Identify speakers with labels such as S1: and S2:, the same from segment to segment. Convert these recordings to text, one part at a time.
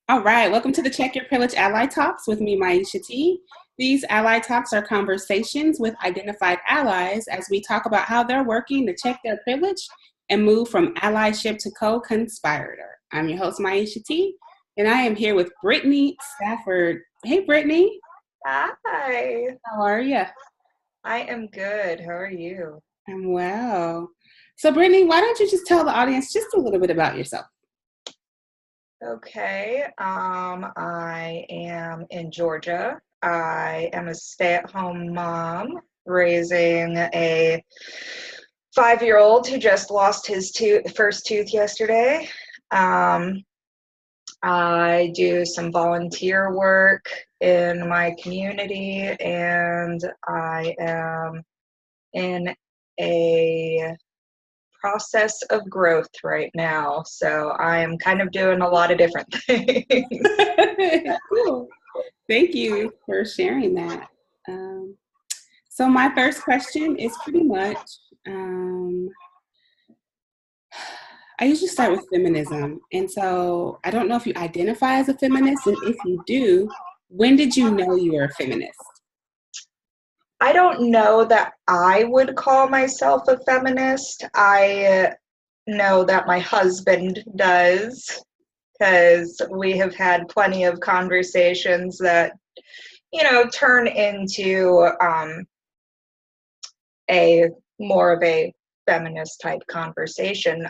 S1: All right, welcome to the Check Your Privilege Ally Talks with me, Maisha T. These ally talks are conversations with identified allies as we talk about how they're working to check their privilege and move from allyship to co-conspirator. I'm your host, Maisha T, and I am here with Britney Stafford. Hey, Britney.
S2: Hi,
S1: How are you?
S2: I am good. How are you?
S1: I'm well. So, Brittany, why don't you just tell the audience just a little bit about yourself?
S2: Okay, I am in Georgia. I am a stay-at-home mom raising a 5-year-old who just lost his first tooth yesterday. Um, I do some volunteer work in my community, and I am in a process of growth right now. So I am kind of doing a lot of different things.
S1: Cool. Thank you for sharing that. Um, so my first question is pretty much, um, I usually start with feminism. And so I don't know if you identify as a feminist, and if you do, when did you know you were a feminist?
S2: I don't know that I would call myself a feminist. I know that my husband does because we have had plenty of conversations that, turn into a more of a feminist type conversation.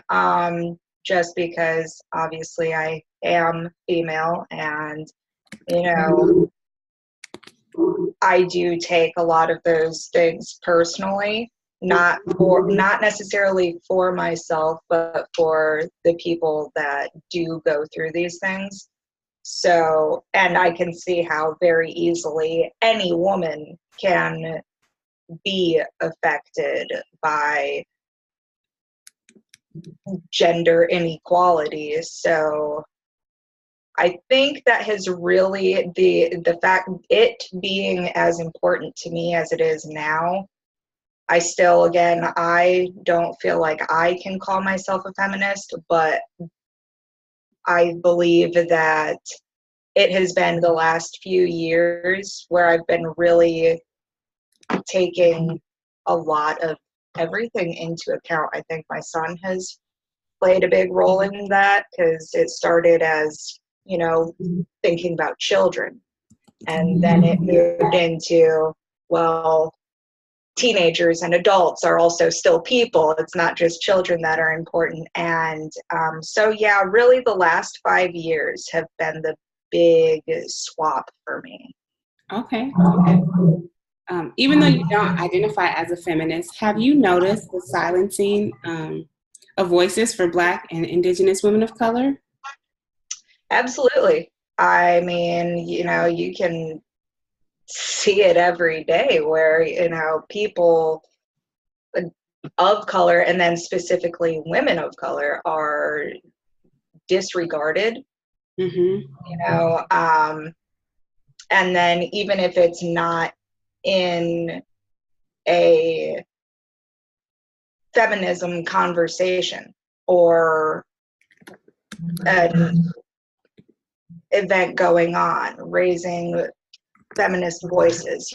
S2: Just because obviously I am female and, you know, I do take a lot of those things personally, not necessarily for myself, but for the people that do go through these things. So, and I can see how very easily any woman can be affected by gender inequality. So I think that has really the fact it being as important to me as it is now. I still, again, I don't feel like I can call myself a feminist, but I believe that it has been the last few years where I've been really taking a lot of everything into account. I think my son has played a big role in that because it started as, thinking about children. And then it moved into, well, teenagers and adults are also still people. It's not just children that are important. And so, yeah, really the last 5 years have been the big swap for me.
S1: Okay, okay. Even though you don't identify as a feminist, have you noticed the silencing of voices for Black and Indigenous women of color?
S2: Absolutely. I mean, you can see it every day where, people of color and then specifically women of color are disregarded,
S1: Mm-hmm.
S2: you know, um, and then even if it's not in a feminism conversation or an event going on, raising feminist voices,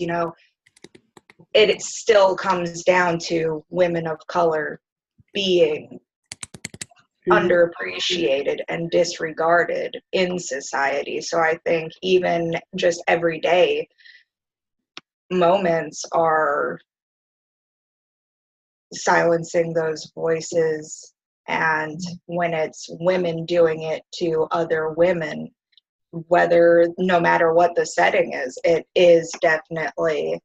S2: it still comes down to women of color being
S1: Mm-hmm.
S2: underappreciated and disregarded in society. So I think even just everyday moments are silencing those voices. And when it's women doing it to other women, whether no matter what the setting is, it is definitely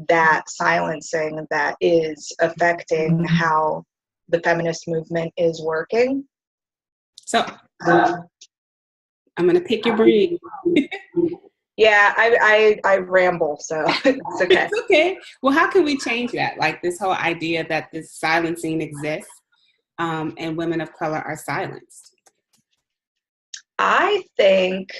S2: that silencing that is affecting how the feminist movement is working.
S1: So I'm going to pick your brain.
S2: Yeah, I ramble, so it's okay.
S1: It's okay. Well, how can we change that? Like this whole idea that this silencing exists and women of color are silenced.
S2: I think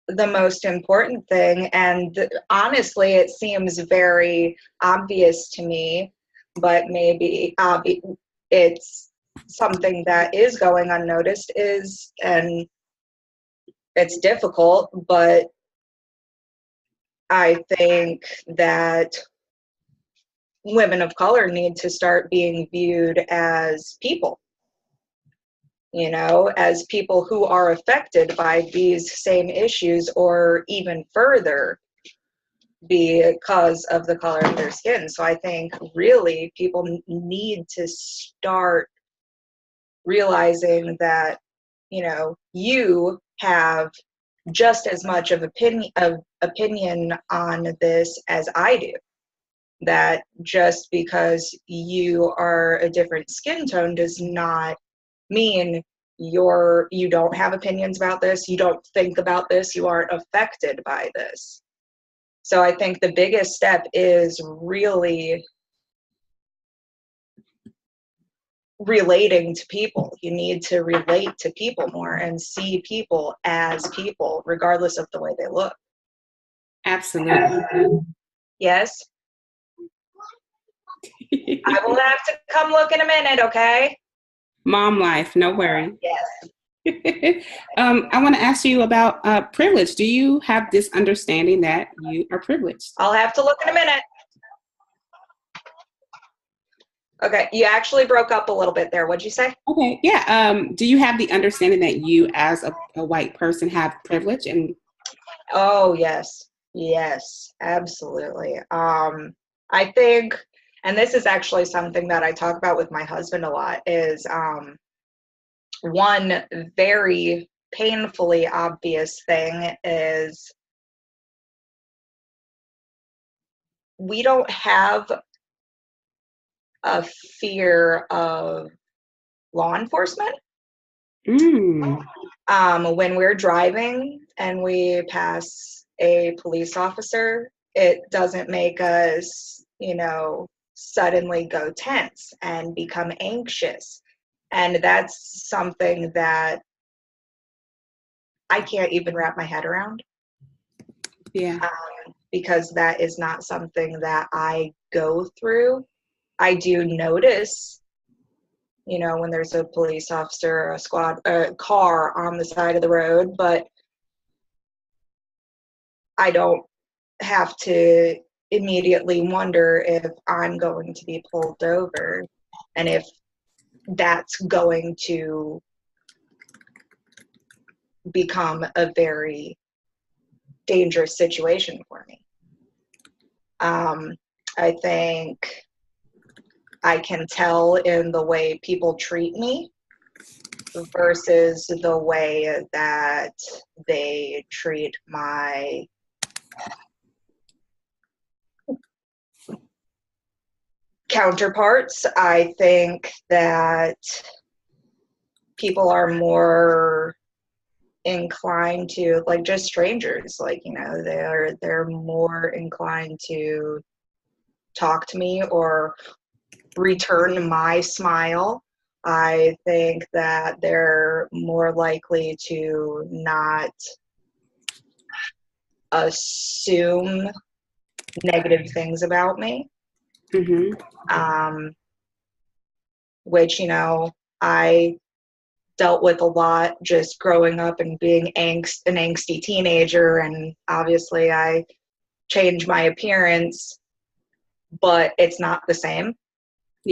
S2: the most important thing, and honestly, it seems very obvious to me, but maybe it's something that is going unnoticed, is and It's difficult, but I think that women of color need to start being viewed as people, as people who are affected by these same issues, or even further, because of the color of their skin. So I think really people need to start realizing that, you have just as much of opinion on this as I do. That just because you are a different skin tone does not mean you don't have opinions about this, you don't think about this, you aren't affected by this. So I think the biggest step is really relating to people. You need to relate to people more and see people as people, regardless of the way they look.
S1: Absolutely.
S2: Yes? I will have to come look in a minute, okay?
S1: Mom life, no worry.
S2: Yes.
S1: I want to ask you about privilege. Do you have this understanding that you are privileged?
S2: I'll have to look in a minute. Okay, you actually broke up a little bit there. What'd you say?
S1: Okay, yeah. Do you have the understanding that you, as a white person, have privilege? And
S2: Oh, yes, absolutely. I think, and this is actually something that I talk about with my husband a lot, is one very painfully obvious thing is we don't have a fear of law enforcement. When we're driving and we pass a police officer, it doesn't make us, suddenly go tense and become anxious. And that's something that I can't even wrap my head around.
S1: Yeah.
S2: Because that is not something that I go through. I do notice, when there's a police officer, a car on the side of the road, but I don't have to immediately wonder if I'm going to be pulled over and if that's going to become a very dangerous situation for me. I think I can tell in the way people treat me versus the way that they treat my counterparts. I think that people are more inclined to, like, just strangers, like, they're more inclined to talk to me or return my smile. I think that they're more likely to not assume negative things about me.
S1: Mm-hmm.
S2: Which, I dealt with a lot just growing up and being an angsty teenager, and obviously I changed my appearance, but it's not the same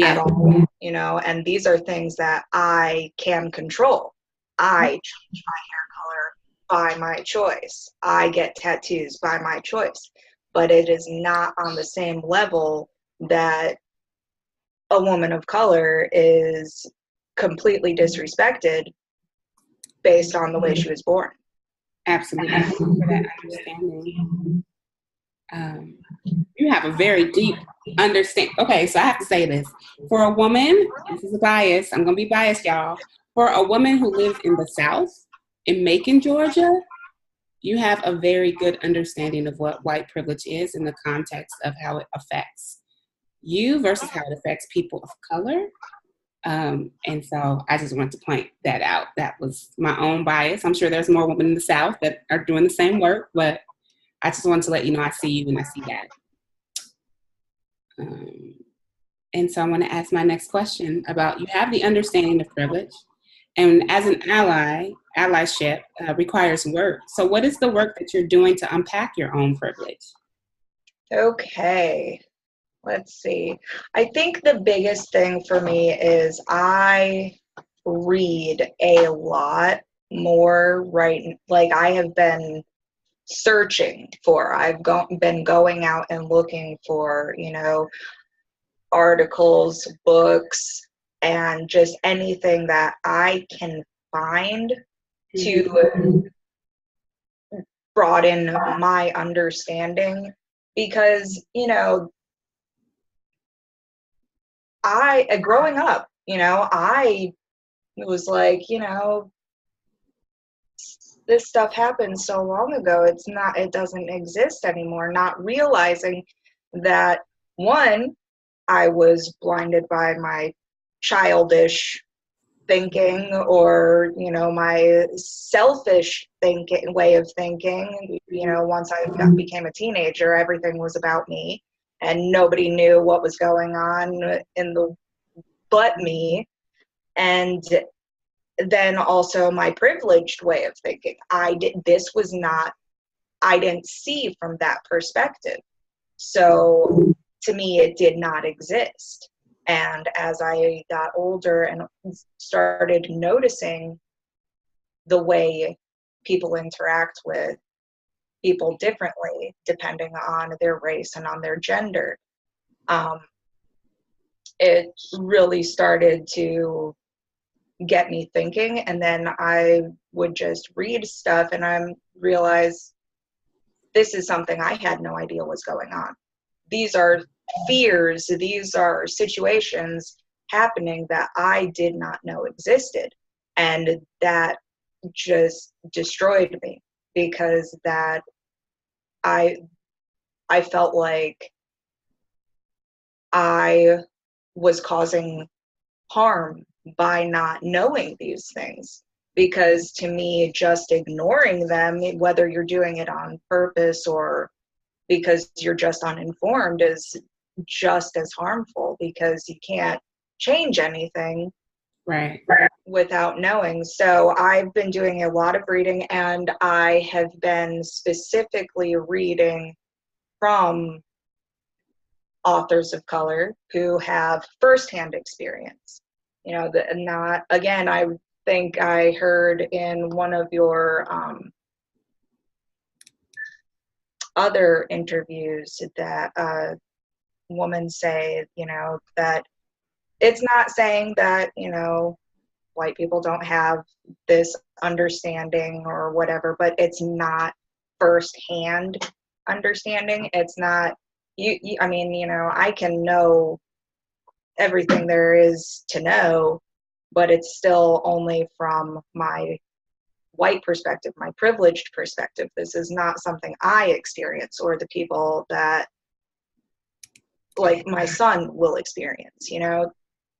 S2: at all, and these are things that I can control. I change my hair color by my choice. I get tattoos by my choice, but it is not on the same level that a woman of color is completely disrespected based on the way she was born.
S1: Absolutely. Thank you for that understanding. You have a very deep understanding. Okay, so I have to say this. For a woman, this is a bias. I'm going to be biased, y'all. For a woman who lives in the South, in Macon, Georgia, you have a very good understanding of what white privilege is in the context of how it affects you versus how it affects people of color. And so I just wanted to point that out. That was my own bias. I'm sure there's more women in the South that are doing the same work, but I just wanted to let you know I see you and I see that. And so I want to ask my next question about, you have the understanding of privilege, and as an ally, allyship requires work. So, what is the work that you're doing to unpack your own privilege?
S2: Okay, let's see. I think the biggest thing for me is I read a lot more, right? Like I have been searching for, been going out and looking for, articles, books, and just anything that I can find
S1: Mm-hmm.
S2: to broaden my understanding. Because, growing up, I was like, this stuff happened so long ago. It doesn't exist anymore. Not realizing that, one, I was blinded by my childish thinking, or my selfish way of thinking. Once I became a teenager, everything was about me, and nobody knew what was going on in the but me. And then also my privileged way of thinking. I didn't see from that perspective. So to me, it did not exist. And as I got older and started noticing the way people interact with people differently, depending on their race and on their gender, um, it really started to get me thinking. And then I would just read stuff and I realized this is something I had no idea was going on. These are fears, these are situations happening that I did not know existed. And that just destroyed me, because that I I felt like I was causing harm by not knowing these things. Because to me, just ignoring them, whether you're doing it on purpose or because you're just uninformed, is just as harmful, because you can't change anything
S1: Right.
S2: without knowing. So I've been doing a lot of reading, and I have been specifically reading from authors of color who have firsthand experience. Not, again, I think I heard in one of your other interviews that a woman say, that it's not saying that, white people don't have this understanding or whatever, but it's not firsthand understanding. It's not, I mean, I can know everything there is to know, but it's still only from my white perspective, my privileged perspective. This is not something I experience, or the people that, like my son, will experience.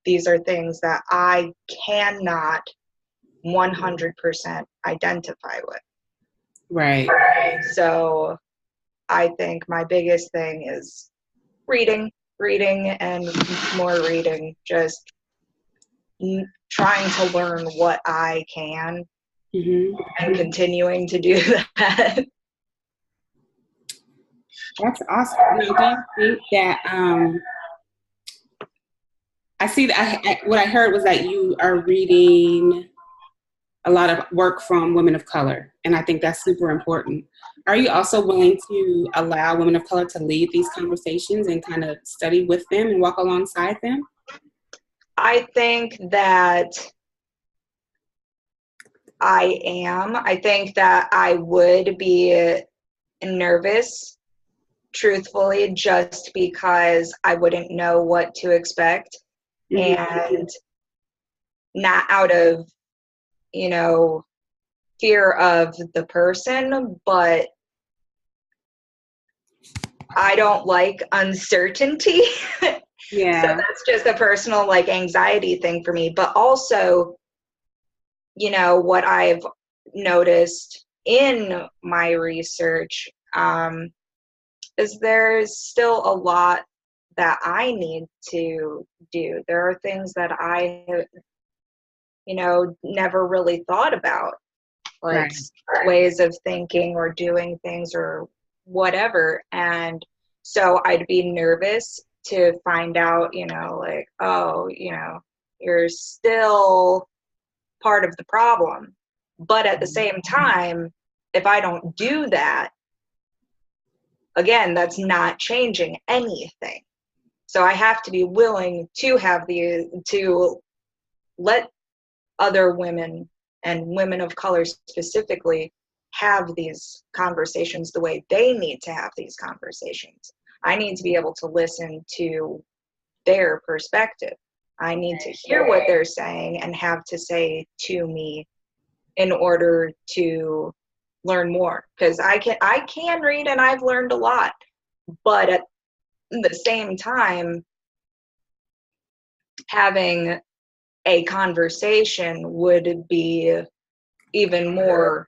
S2: These are things that I cannot 100% identify with.
S1: Right.
S2: So I think my biggest thing is reading, and more reading, just trying to learn what I can,
S1: Mm-hmm.
S2: and continuing to do that.
S1: That's awesome. Now, do you think that I see that what I heard was that you are reading a lot of work from women of color, and I think that's super important. Are you also willing to allow women of color to lead these conversations and kind of study with them and walk alongside them?
S2: I think that I am. I think that I would be nervous, truthfully, just because I wouldn't know what to expect.
S1: Mm-hmm.
S2: And not out of, fear of the person, but I don't like uncertainty. So
S1: Yeah.
S2: that's just a personal, like, anxiety thing for me. But also, what I've noticed in my research, is there's still a lot that I need to do. There are things that I have, never really thought about. like
S1: Right.
S2: ways of thinking or doing things or whatever. And so I'd be nervous to find out, like, oh, you're still part of the problem. But at the same time, if I don't do that, again, that's not changing anything. So I have to be willing to to let other women and women of color specifically have these conversations the way they need to have these conversations. I need to be able to listen to their perspective. I need to hear what they're saying and have to say to me in order to learn more. Because I can read and I've learned a lot, but at the same time, having a conversation would be even more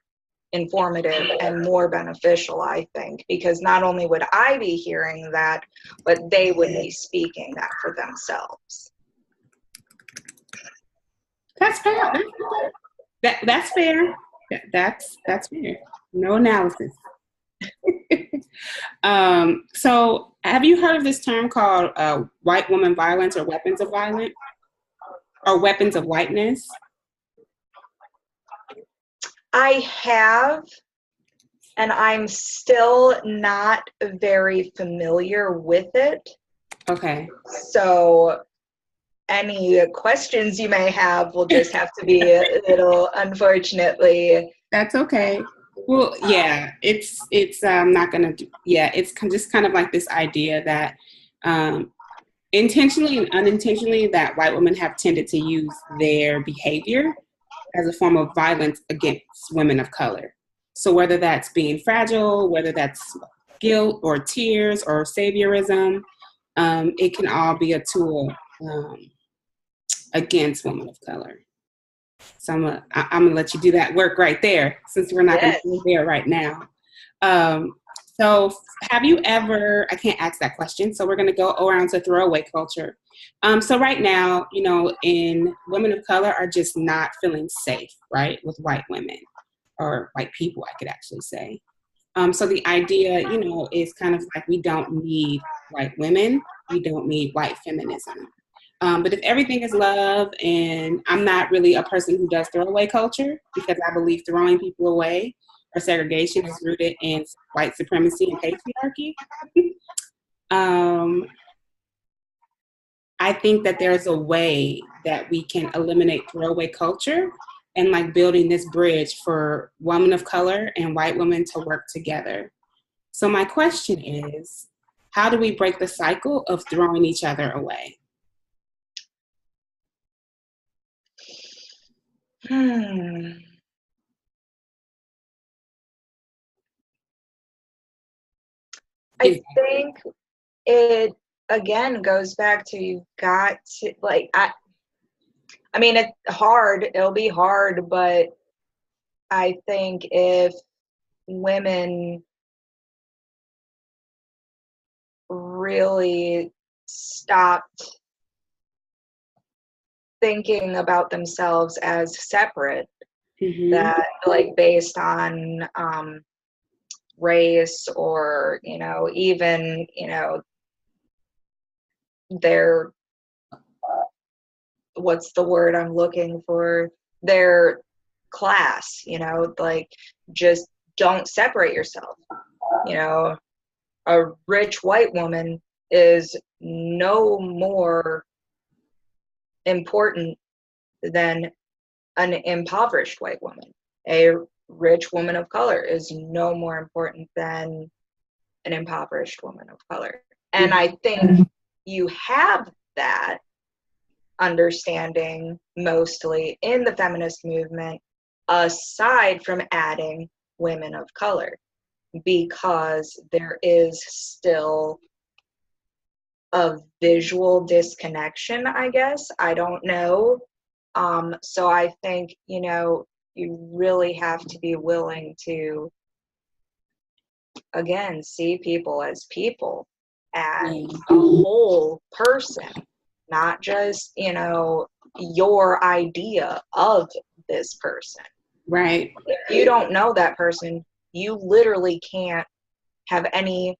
S2: informative and more beneficial, I think, because not only would I be hearing that, but they would be speaking that for themselves.
S1: That's fair. That's fair. That's fair. No analysis. So, have you heard of this term called white woman violence or weapons of violence or weapons of whiteness?
S2: I have, and I'm still not very familiar with it.
S1: Okay.
S2: So any questions you may have will just have to be a little, unfortunately.
S1: That's okay. Well, yeah, it's not gonna do. Yeah, it's just kind of like this idea that intentionally and unintentionally that white women have tended to use their behavior as a form of violence against women of color. So whether that's being fragile, whether that's guilt or tears or saviorism, it can all be a tool against women of color. So I'm gonna let you do that work right there, since we're not gonna
S2: Yes.
S1: go there right now. So have you ever? I can't ask that question, so we're gonna go around to throwaway culture. So right now, in women of color are just not feeling safe, right, with white women or white people, I could actually say. So the idea, is kind of like we don't need white women, we don't need white feminism. But if everything is love, and I'm not really a person who does throwaway culture because I believe throwing people away or segregation is rooted in white supremacy and patriarchy. I think that there's a way that we can eliminate throwaway culture and like building this bridge for women of color and white women to work together. So my question is, how do we break the cycle of throwing each other away?
S2: I think it again goes back to you've got to I mean it's hard, it'll be hard, but I think if women really stopped thinking about themselves as separate, that like based on race or even their what's the word I'm looking for, their class, like just don't separate yourself. A rich white woman is no more important than an impoverished white woman. A rich woman of color is no more important than an impoverished woman of color. And I think you have that understanding mostly in the feminist movement, aside from adding women of color, because there is still a visual disconnection, I guess. I don't know. So I think, you really have to be willing to, again, see people as people and a whole person, not just, your idea of this person.
S1: Right.
S2: If you don't know that person, you literally can't have any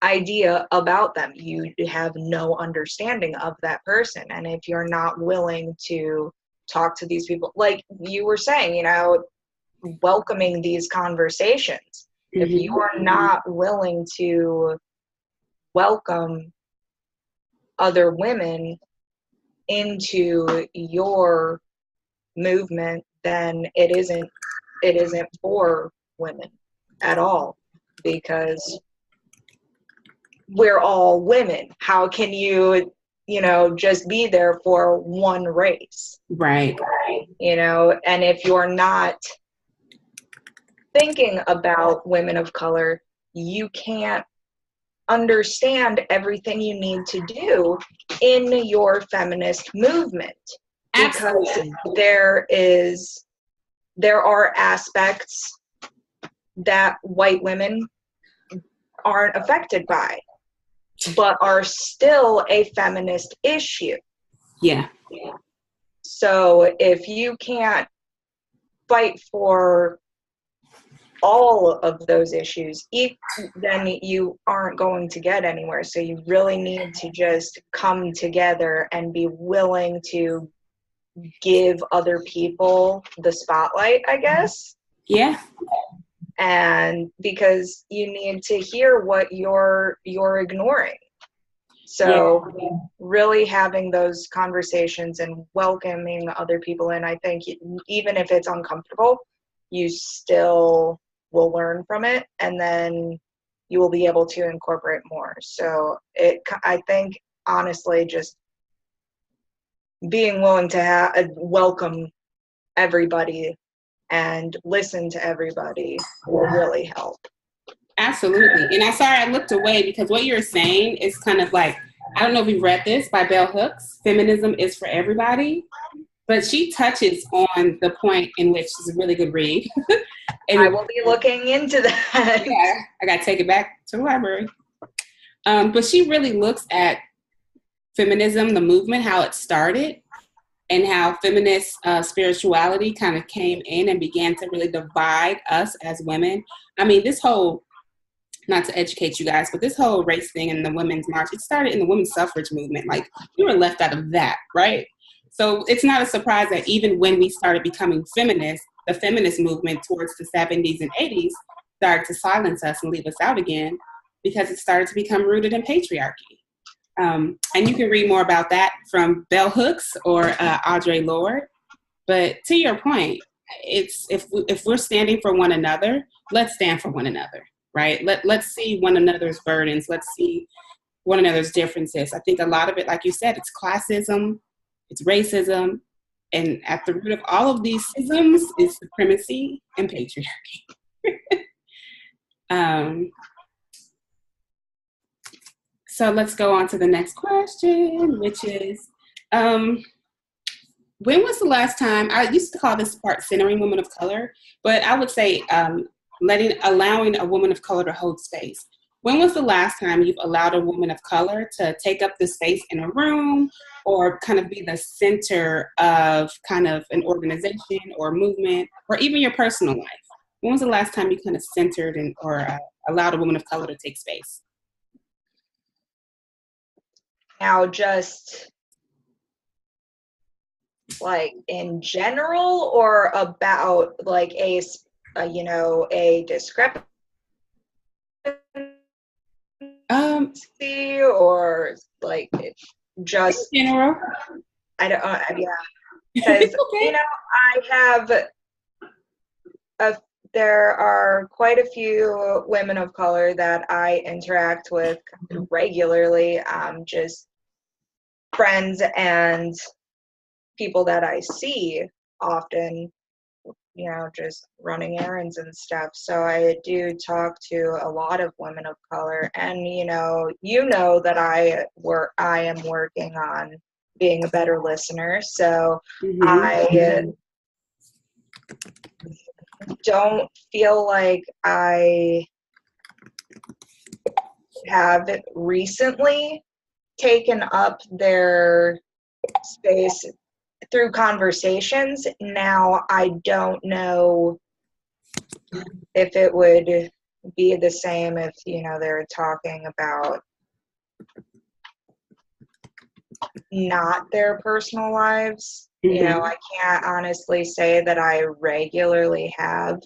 S2: idea about them. You have no understanding of that person. And if you're not willing to talk to these people, like you were saying, you know, welcoming these conversations, if you
S1: Mm-hmm.
S2: are not willing to welcome other women into your movement, then it isn't for women at all, because we're all women. How can you, you know, just be there for one race?
S1: Right.
S2: You know, and if you're not thinking about women of color, you can't understand everything you need to do in your feminist movement, because
S1: Absolutely.
S2: there are aspects that white women aren't affected by, but are still a feminist issue.
S1: Yeah.
S2: So if you can't fight for all of those issues, then you aren't going to get anywhere. So you really need to just come together and be willing to give other people the spotlight, I guess.
S1: Yeah.
S2: And because you need to hear what you're ignoring.
S1: Yeah.
S2: So really having those conversations and welcoming other people in, I think even if it's uncomfortable, you still will learn from it, and then you will be able to incorporate more. So I think honestly, just being willing to welcome everybody and listen to everybody will really help.
S1: Absolutely. And I'm sorry I looked away because what you're saying is kind of like, I don't know if you've read this by Bell Hooks, Feminism is for Everybody, but she touches on the point in which is a really good read.
S2: I
S1: And
S2: will be looking into that.
S1: yeah, I got to take it back to the library. But she really looks at feminism, the movement, how it started, and how feminist spirituality kind of came in and began to really divide us as women. I mean, this whole, not to educate you guys, but this whole race thing in the women's march, it started in the women's suffrage movement. Like, we were left out of that, right? So it's not a surprise that even when we started becoming feminists, the feminist movement towards the 70s and 80s started to silence us and leave us out again, because it started to become rooted in patriarchy. And you can read more about that from Bell Hooks or Audre Lorde. But to your point, it's if we're standing for one another, let's stand for one another, right? Let's see one another's burdens. Let's see one another's differences. I think a lot of it, like you said, it's classism, it's racism, and at the root of all of these isms is supremacy and patriarchy. um, so let's go on to the next question, which is, when was the last time, I used to call this part centering women of color, but I would say allowing a woman of color to hold space. When was the last time you've allowed a woman of color to take up the space in a room or kind of be the center of kind of an organization or movement or even your personal life? When was the last time you kind of centered or allowed a woman of color to take space?
S2: Now, just like in general, or about like a discrepancy, or like just
S1: In general.
S2: I don't yeah, because
S1: Okay.
S2: I have there are quite a few women of color that I interact with regularly, just friends and people that I see often, just running errands and stuff. So I do talk to a lot of women of color, and that I am working on being a better listener. So I don't feel like I have recently taken up their space through conversations. Now, I don't know if it would be the same if, they're talking about not their personal lives.
S1: Mm-hmm.
S2: I can't honestly say that I regularly have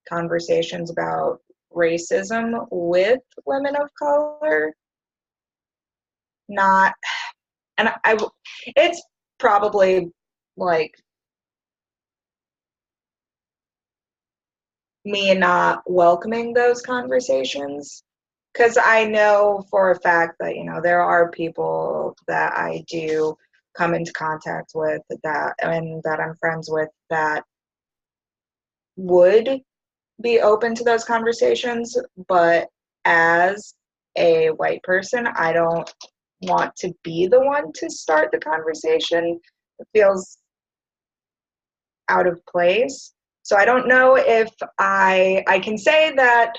S2: conversations about racism with women of color. Not, and it's probably like me not welcoming those conversations, because I know for a fact that there are people that I do come into contact with that I'm friends with that would be open to those conversations, but as a white person, I don't want to be the one to start the conversation. It feels out of place. So I don't know if I can say that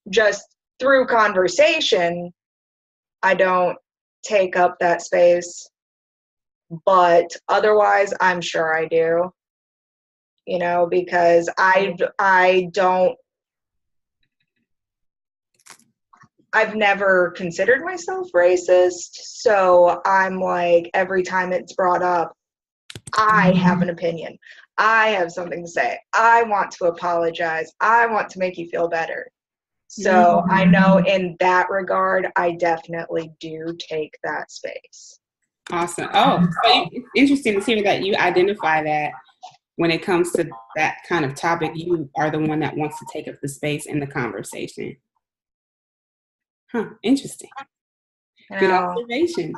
S2: just through conversation, I don't take up that space, but otherwise I'm sure I do, because I've never considered myself racist. So I'm like, every time it's brought up, I have an opinion. I have something to say. I want to apologize. I want to make you feel better. So I know in that regard, I definitely do take that space.
S1: Awesome. Oh, so it's interesting to hear that you identify that when it comes to that kind of topic, you are the one that wants to take up the space in the conversation. Huh, interesting. Good observation.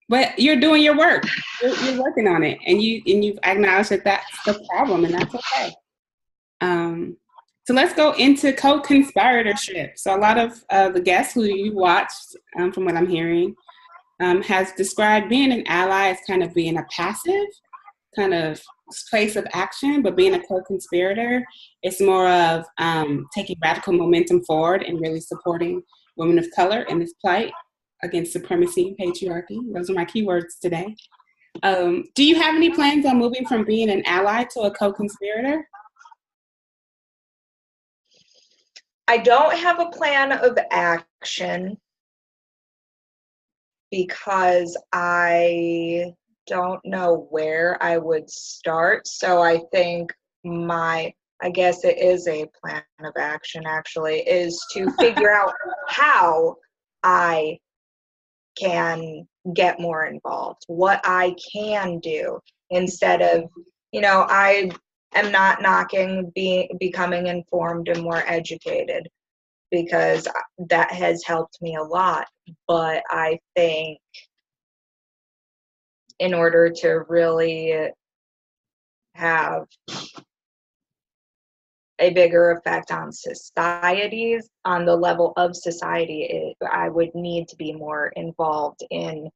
S1: But you're doing your work. You're working on it, and you've acknowledged that that's the problem, and that's okay. So let's go into co-conspiratorship. So a lot of the guests who you watched, from what I'm hearing, has described being an ally as kind of being a passive kind of place of action, but being a co-conspirator, it's more of taking radical momentum forward and really supporting women of color in this plight against supremacy and patriarchy. Those are my keywords today. Do you have any plans on moving from being an ally to a co-conspirator?
S2: I don't have a plan of action because I don't know where I would start. So I think I guess it is a plan of action actually, is to figure out how I can get more involved, what I can do instead of, I am not knocking becoming informed and more educated, because that has helped me a lot. But I think in order to really have a bigger effect on societies, on the level of society, I would need to be more involved in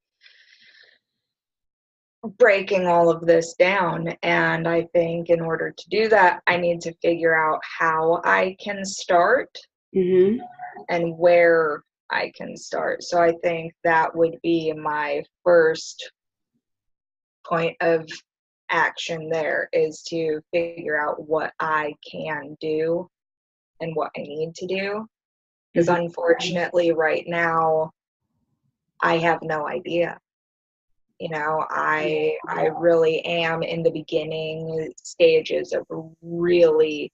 S2: breaking all of this down. And I think in order to do that, I need to figure out how I can start and where I can start. So I think that would be my first point of action there, is to figure out what I can do and what I need to do. Because unfortunately, right now, I have no idea. I really am in the beginning stages of really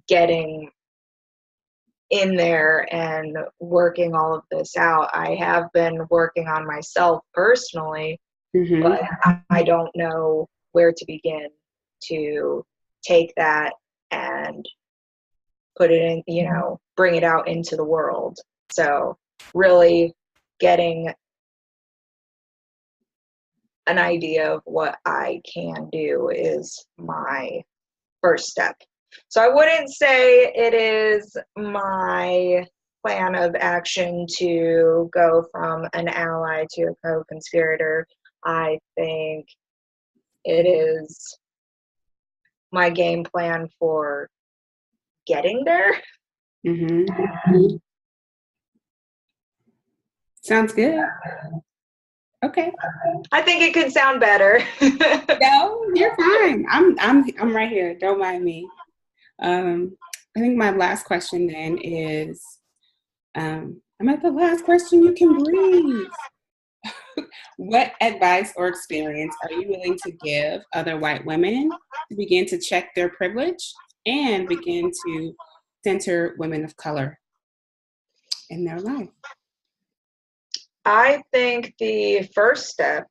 S2: getting in there and working all of this out. I have been working on myself personally, but I don't know where to begin to take that and put it in, bring it out into the world. So really getting an idea of what I can do is my first step. So I wouldn't say it is my plan of action to go from an ally to a co-conspirator. I think it is my game plan for getting there.
S1: Sounds good. Okay.
S2: I think it could sound better.
S1: No, you're fine. I'm right here. Don't mind me. Um, I think my last question then is, I'm at the last question. You can breathe. What advice or experience are you willing to give other white women to begin to check their privilege and begin to center women of color in their life?
S2: I think the first step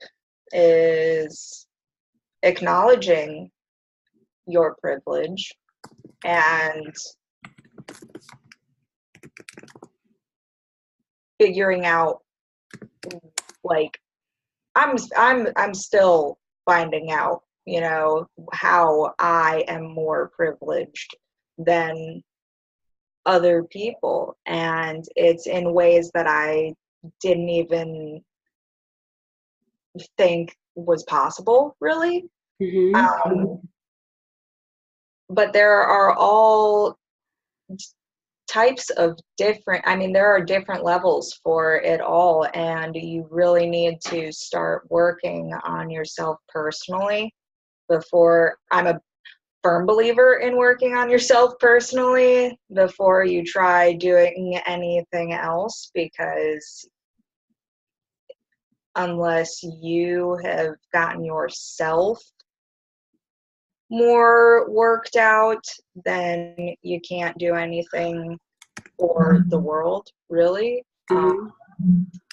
S2: is acknowledging your privilege and figuring out, like, I'm still finding out, how I am more privileged than other people, and it's in ways that I didn't even think was possible, really.
S1: Mm-hmm.
S2: um, but there are all types of different, there are different levels for it all, and you really need to start working on yourself personally before. I'm a firm believer in working on yourself personally before you try doing anything else, because unless you have gotten yourself more worked out, then you can't do anything for the world, really.
S1: Mm-hmm.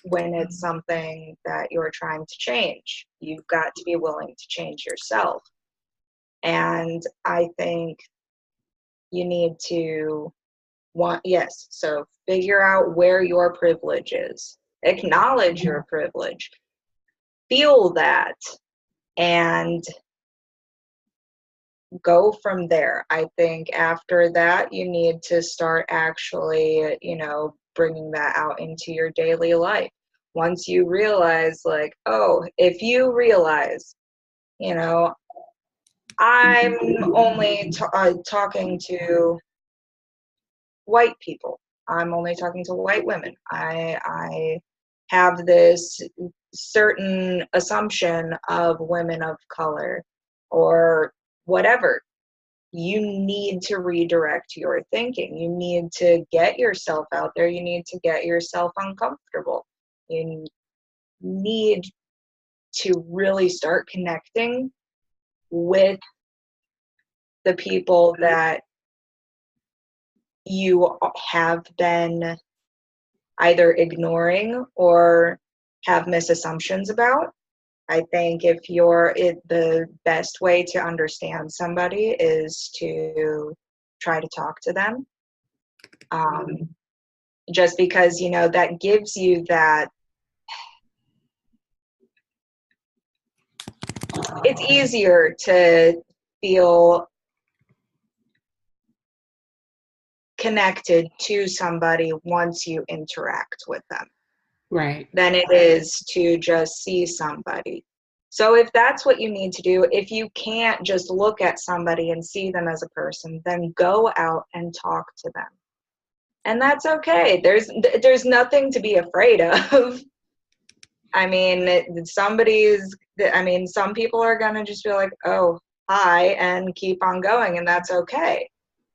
S2: When it's something that you're trying to change, you've got to be willing to change yourself. And I think you need to so figure out where your privilege is, acknowledge your privilege, feel that, and go from there. I think after that, you need to start actually, bringing that out into your daily life. Once you realize, like, oh, if you realize, you know, I'm only talking to white people. I'm only talking to white women. I have this certain assumption of women of color or whatever. You need to redirect your thinking. You need to get yourself out there. You need to get yourself uncomfortable. You need to really start connecting with the people that you have been either ignoring or have misassumptions about. I think the best way to understand somebody is to try to talk to them. Just because, that gives you that, it's easier to feel connected to somebody once you interact with them
S1: Right.
S2: than it is to just see somebody. So if that's what you need to do, if you can't just look at somebody and see them as a person, then go out and talk to them. And that's okay. There's nothing to be afraid of. Some people are going to just be like, oh, hi, and keep on going, and that's okay.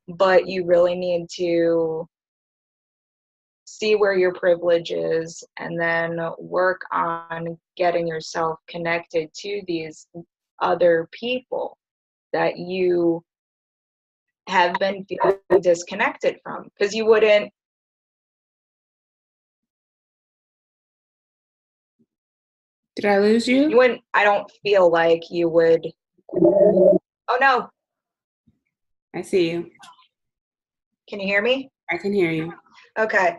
S2: But you really need to see where your privilege is and then work on getting yourself connected to these other people that you have been feeling disconnected from, because you wouldn't.
S1: Did I lose you?
S2: I don't feel like you would. Oh no.
S1: I see you.
S2: Can you hear me?
S1: I can hear you.
S2: Okay.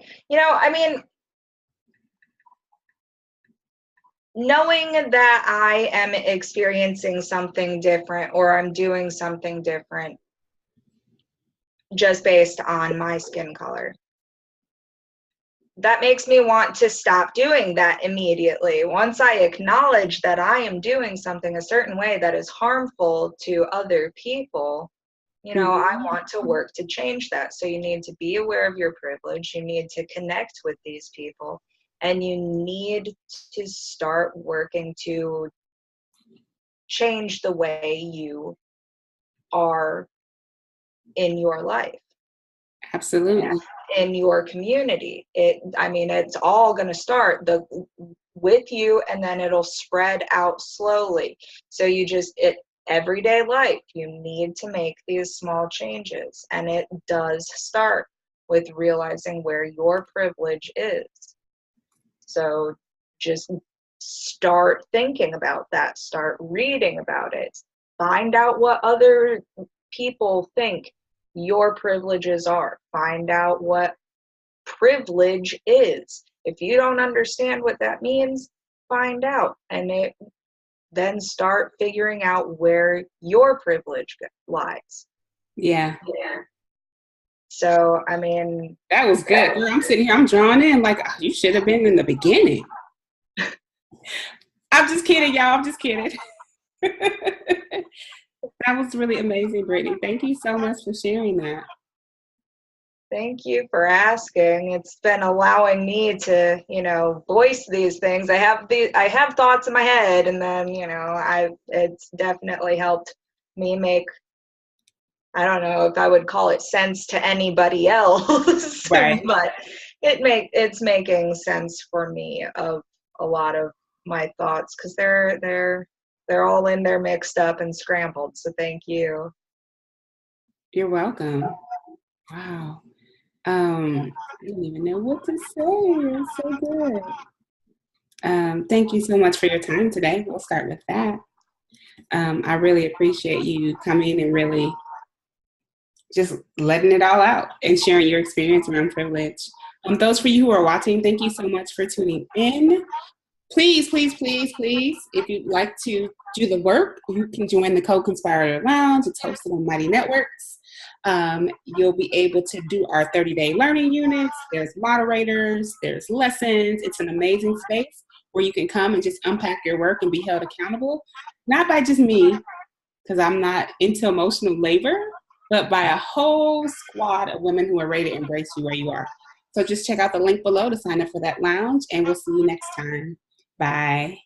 S2: Knowing that I am experiencing something different or I'm doing something different just based on my skin color, that makes me want to stop doing that immediately. Once I acknowledge that I am doing something a certain way that is harmful to other people, I want to work to change that. So you need to be aware of your privilege. You need to connect with these people. and you need to start working to change the way you are in your life,
S1: Absolutely.
S2: in your community. It's all going to start with you, and then it'll spread out slowly. So everyday life, you need to make these small changes, and it does start with realizing where your privilege is. So just start thinking about that, start reading about it, find out what other people think your privileges are, find out what privilege is. If you don't understand what that means, find out, and then start figuring out where your privilege lies.
S1: Yeah.
S2: So,
S1: that was good. Girl, I'm sitting here, I'm drawn in like, oh, you should have been in the beginning. I'm just kidding, y'all. I'm just kidding. That was really amazing, Brittany. Thank you so much for sharing that.
S2: Thank you for asking. It's been allowing me to, voice these things. I have thoughts in my head, and then, it's definitely helped me make, I don't know if I would call it sense to anybody else,
S1: Right.
S2: but it's making sense for me of a lot of my thoughts, because they're all in there mixed up and scrambled. So thank you.
S1: You're welcome. Wow. I don't even know what to say. It's so good. Thank you so much for your time today. We'll start with that. I really appreciate you coming and really just letting it all out and sharing your experience around privilege. Those for you who are watching, thank you so much for tuning in. Please, please, please, please, if you'd like to do the work, you can join the Co-Conspirator Lounge. It's hosted on Mighty Networks. You'll be able to do our 30-day learning units. There's moderators, there's lessons. It's an amazing space where you can come and just unpack your work and be held accountable, not by just me, because I'm not into emotional labor, but by a whole squad of women who are ready to embrace you where you are. So just check out the link below to sign up for that lounge, and we'll see you next time. Bye.